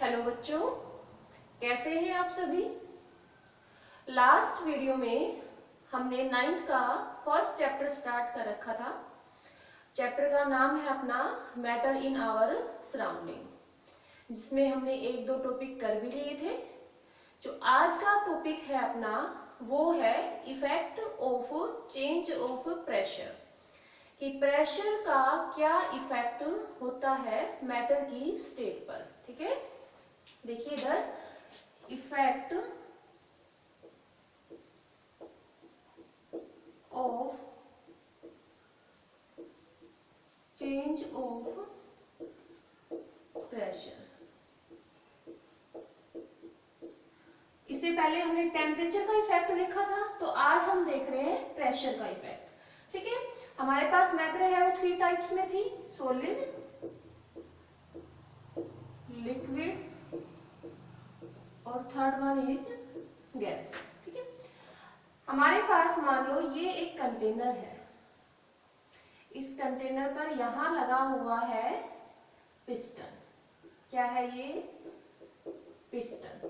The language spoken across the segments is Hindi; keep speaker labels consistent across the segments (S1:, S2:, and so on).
S1: हेलो बच्चों, कैसे हैं आप सभी। लास्ट वीडियो में हमने 9th का फर्स्ट चैप्टर स्टार्ट कर रखा था। चैप्टर का नाम है अपना मैटर इन आवर सराउंडिंग, जिसमें हमने एक दो टॉपिक कर भी लिए थे। जो आज का टॉपिक है अपना वो है effect of change of pressure, कि प्रेशर का क्या इफेक्ट होता है मैटर की स्टेट पर। ठीक है, देखिए इधर effect of change of pressure. इससे पहले हमने टेम्परेचर का इफेक्ट देखा था, तो आज हम देख रहे हैं प्रेशर का इफेक्ट। ठीक है, हमारे पास मैटर है वो 3 टाइप्स में थी, सॉलिड, लिक्विड और थर्ड वन इज गैस। ठीक है, हमारे पास मान लो ये एक कंटेनर है, इस कंटेनर पर यहां लगा हुआ है पिस्टन। क्या है ये? पिस्टन।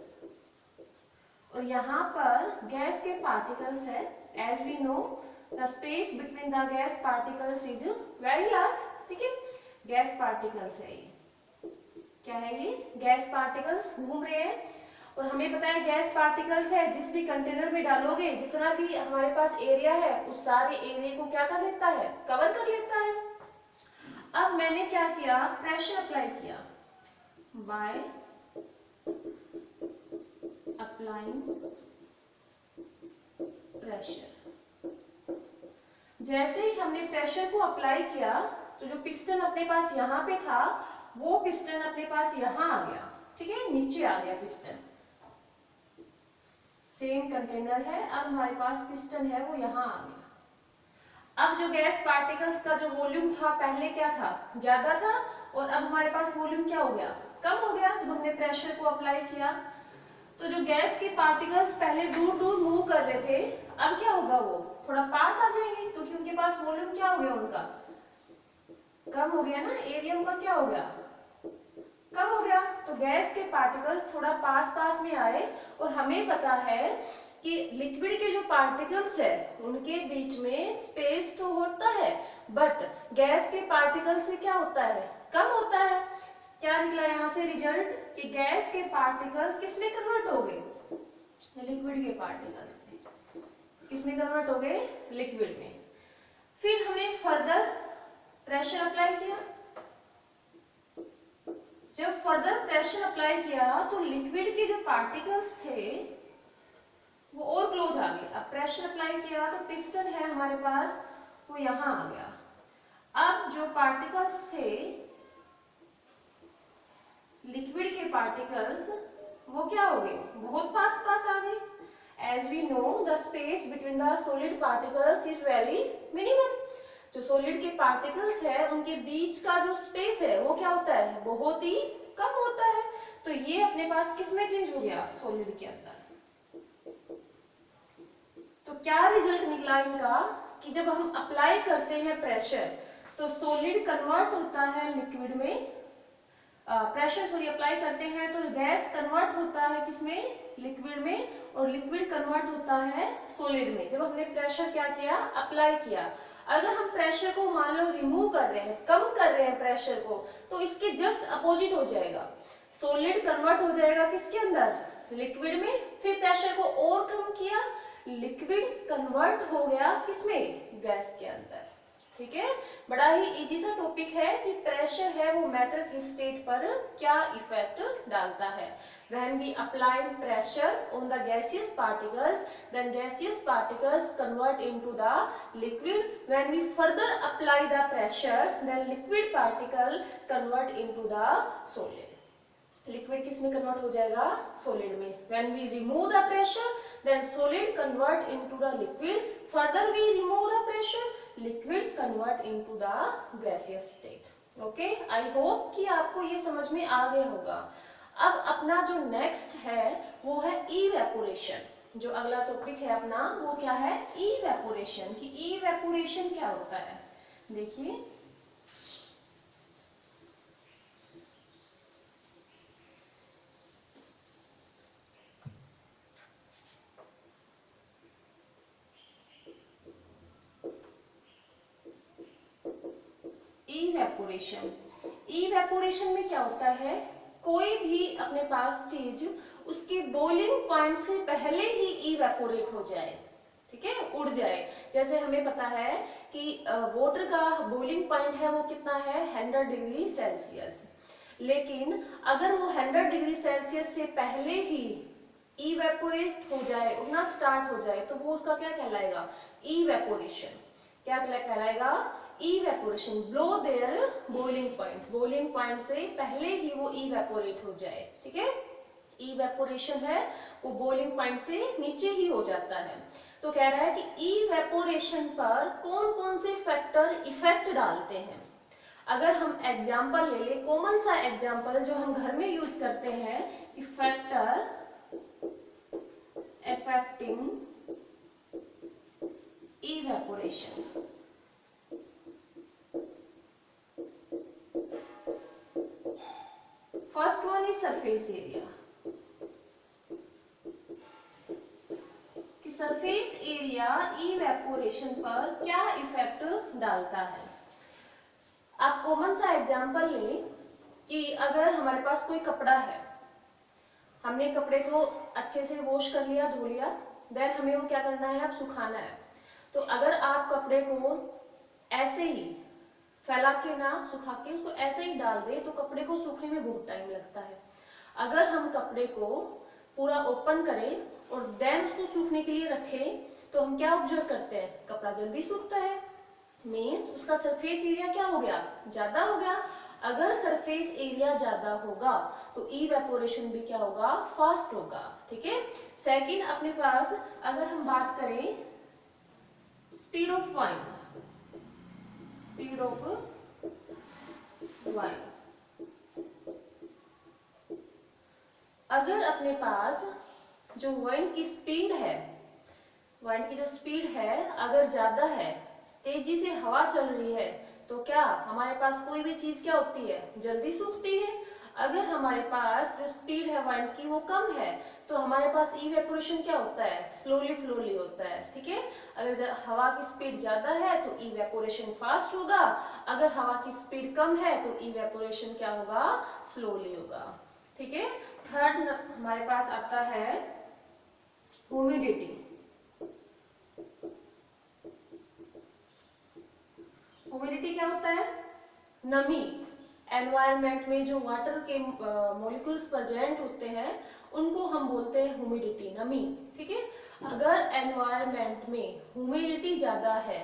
S1: और यहाँ पर गैस के पार्टिकल्स है। As we know the space between the gas particles is very large. ठीक है, गैस पार्टिकल्स है ये। क्या है ये? गैस पार्टिकल्स घूम रहे हैं। और हमें पता है गैस पार्टिकल्स है, जिस भी कंटेनर में डालोगे जितना भी हमारे पास एरिया है उस सारे एरिया को क्या कर लेता है? कवर कर लेता है। अब मैंने क्या किया? प्रेशर अप्लाई किया बाय अप्लाइंग प्रेशर। जैसे ही हमने प्रेशर को अप्लाई किया तो जो पिस्टन अपने पास यहाँ पे था वो पिस्टन अपने पास यहाँ आ गया। ठीक है, नीचे आ गया पिस्टन। सेम कंटेनर है, अब हमारे पास पिस्टन है वो यहाँ आ गया। अब जो गैस पार्टिकल्स का जो वॉल्यूम था पहले क्या था? ज्यादा था, और अब हमारे पास वॉल्यूम क्या हो गया? कम हो गया जब हमने प्रेशर को अप्लाई किया। तो जो गैस के पार्टिकल्स पहले दूर दूर मूव कर रहे थे, अब क्या होगा? वो थोड़ा पास आ जाएंगे, क्योंकि उनके पास वॉल्यूम क्या हो गया? उनका कम हो गया ना, एरिया उनका क्या हो गया? कम हो गया। तो गैस के पार्टिकल्स थोड़ा पास पास में आए। और हमें पता है कि लिक्विड के जो पार्टिकल्स है उनके बीच में स्पेस तो होता है, बट गैस के पार्टिकल्स से क्या होता है? कम होता है। क्या निकला यहाँ से रिजल्ट? कि गैस के पार्टिकल्स किसमें कन्वर्ट हो गए? लिक्विड के पार्टिकल्स में। किसमें कन्वर्ट हो गए? लिक्विड में। फिर हमने फर्दर प्रेशर अप्लाई किया। जब फर्दर प्रेशर अप्लाई किया तो लिक्विड के जो पार्टिकल्स थे वो और क्लोज आ गए। अब प्रेशर अप्लाई किया तो पिस्टन है हमारे पास, वो यहां आ गया। अब जो पार्टिकल्स थे लिक्विड के पार्टिकल्स वो क्या हो गए? बहुत पास पास आ गए। As we know the space between the solid particles is very minimum. जो सॉलिड के पार्टिकल्स है उनके बीच का जो स्पेस है वो क्या होता है? बहुत ही कम होता है। तो ये अपने पास किस में चेंज हो गया? सॉलिड के अंदर। तो क्या रिजल्ट निकला इनका? कि जब हम अप्लाई करते हैं प्रेशर तो सॉलिड कन्वर्ट होता है लिक्विड में। प्रेशर सॉरी अप्लाई करते हैं तो गैस कन्वर्ट होता है किसमें? लिक्विड में। और लिक्विड कन्वर्ट होता है सॉलिड में। जब हमने प्रेशर क्या किया? अप्लाई किया। अगर हम प्रेशर को मान लो रिमूव कर रहे हैं, कम कर रहे हैं प्रेशर को, तो इसके जस्ट अपोजिट हो जाएगा। सॉलिड कन्वर्ट हो जाएगा किसके अंदर? लिक्विड में। फिर प्रेशर को और कम किया, लिक्विड कन्वर्ट हो गया किसमें? गैस के अंदर। ठीक है, बड़ा ही इजी सा टॉपिक है कि प्रेशर है वो मैटर की स्टेट पर क्या इफेक्ट डालता है। When we apply pressure on the gaseous particles, then gaseous particles convert into the liquid. When we further apply the pressure, then liquid particle convert into the solid. Liquid किस में कन्वर्ट हो जाएगा? सॉलिड में। When we remove the pressure, then solid convert into the liquid. Further we remove the pressure, liquid convert into the gaseous state. Okay? I hope कि आपको ये समझ में आ गया होगा। अब अपना जो नेक्स्ट है वो है इवेपोरेशन। जो अगला टॉपिक है अपना वो क्या है? इवेपोरेशन। कि इवेपोरेशन क्या होता है? देखिए, इवेपोरेशन। इवेपोरेशन में क्या होता है, कोई भी अपने पास चीज उसके बॉइलिंग पॉइंट से पहले ही इवेपोरेट हो जाए, ठीक है, उड़ जाए। जैसे हमें पता है कि वाटर का बॉइलिंग पॉइंट है वो कितना है, 100 डिग्री सेल्सियस। लेकिन अगर वो 100 डिग्री सेल्सियस से पहले ही इवेपोरेट हो जाए, उड़ना स्टार्ट हो जाए, तो वो उसका क्या कहलाएगा, इवेपोरेशन। क्या कहलाएगा, evaporation. Blow there boiling point, boiling point से पहले ही वो इवेपोरेट हो जाए, ठीक है। इवेपोरेशन है वो बॉइलिंग पॉइंट से नीचे ही हो जाता है। तो कह रहा है कि इवेपोरेशन पर कौन कौन से फैक्टर इफेक्ट डालते हैं। अगर हम एग्जाम्पल ले ले, कॉमन सा एग्जाम्पल जो हम घर में यूज करते हैं, factor affecting evaporation। First one is surface area। कि सरफेस एरिया इवेपोरेशन पर क्या इफेक्ट डालता है। आप कॉमन सा एग्जांपल लें कि अगर हमारे पास कोई कपड़ा है, हमने कपड़े को अच्छे से वॉश कर लिया, धो लिया, देन हमें वो क्या करना है, अब सुखाना है। तो अगर आप कपड़े को ऐसे ही फैला के ना सुखा के उसको ऐसे ही डाल दे तो कपड़े को सूखने में बहुत टाइम लगता है। अगर हम कपड़े को पूरा ओपन करें और देन उसको सूखने के लिए रखें तो हम क्या ऑब्जर्व करते हैं, कपड़ा जल्दी सूखता है, मीन्स उसका सरफेस एरिया क्या हो गया, ज्यादा हो गया। अगर सरफेस एरिया ज्यादा होगा तो इवेपोरेशन भी क्या होगा, फास्ट होगा, ठीक है। सेकंड, अपने पास अगर हम बात करें speed of wine, speed of wine, अगर अपने पास जो वाइन की स्पीड है, वाइन की जो स्पीड है अगर ज्यादा है, तेजी से हवा चल रही है, तो क्या हमारे पास कोई भी चीज क्या होती है, जल्दी सूखती है। अगर हमारे पास जो स्पीड है वाइन की वो कम है तो हमारे पास इवेपोरेशन क्या होता है, स्लोली स्लोली होता है, ठीक है। अगर हवा की स्पीड ज्यादा है तो इवेपोरेशन फास्ट होगा, अगर हवा की स्पीड कम है तो इवेपोरेशन क्या होगा, स्लोली होगा, ठीक है। थर्ड हमारे पास आता है ह्यूमिडिटी। ह्यूमिडिटी क्या होता है, नमी। एनवायरनमेंट में जो वाटर के मॉलिक्यूल्स प्रेजेंट होते हैं उनको हम बोलते हैं ह्यूमिडिटी, नमी, ठीक है। अगर एनवायरनमेंट में ह्यूमिडिटी ज्यादा है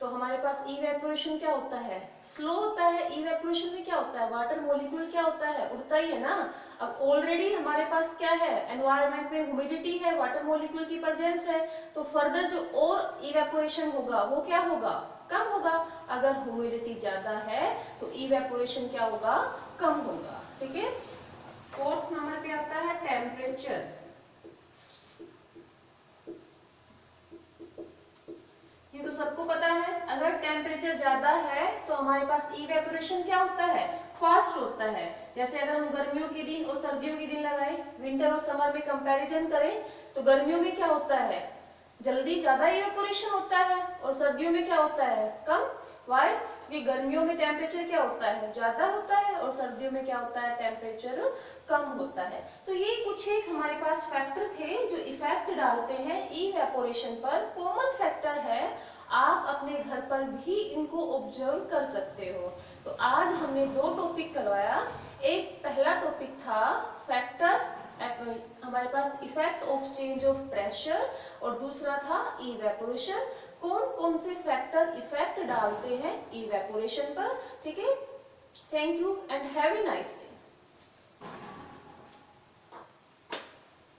S1: तो हमारे पास इवेपोरेशन क्या होता है, स्लो होता है। इवेपोरेशन में क्या होता है, वाटर मॉलिक्यूल क्या होता है, उड़ता ही है ना। अब ऑलरेडी हमारे पास क्या है, एनवायरनमेंट में ह्यूमिडिटी है, वाटर मॉलिक्यूल की प्रेजेंस है, तो फर्दर जो और इवेपोरेशन होगा वो क्या होगा, कम होगा। अगर ह्यूमिडिटी ज्यादा है तो इवेपोरेशन क्या होगा, कम होगा, ठीक है। फोर्थ नंबर पे आता है टेम्परेचर। ये तो सबको पता है, अगर टेम्परेचर ज्यादा है तो हमारे पास इवेपोरेशन क्या होता है, फास्ट होता है। जैसे अगर हम गर्मियों के दिन और सर्दियों के दिन लगाएं, विंटर और समर में कंपैरिजन करें, तो गर्मियों में क्या होता है, जल्दी ज्यादा इवेपोरेशन होता है, और सर्दियों में क्या होता है, कम। वाई, क्योंकि गर्मियों में टेम्परेचर क्या होता है, ज्यादा होता है, और सर्दियों में क्या होता है, टेम्परेचर कम होता है। तो ये कुछ एक हमारे पास फैक्टर थे जो इफेक्ट डालते हैं इवेपोरेशन पर। कॉमन फैक्टर है, आप अपने घर पर भी इनको ऑब्जर्व कर सकते हो। तो आज हमने दो टॉपिक करवाया। एक पहला टॉपिक था फैक्टर, हमारे पास effect of change of pressure, और दूसरा था इवेपोरेशन। कौन कौन से फैक्टर इफेक्ट डालते हैं इवेपोरेशन पर, ठीक है। Thank you and have a nice day.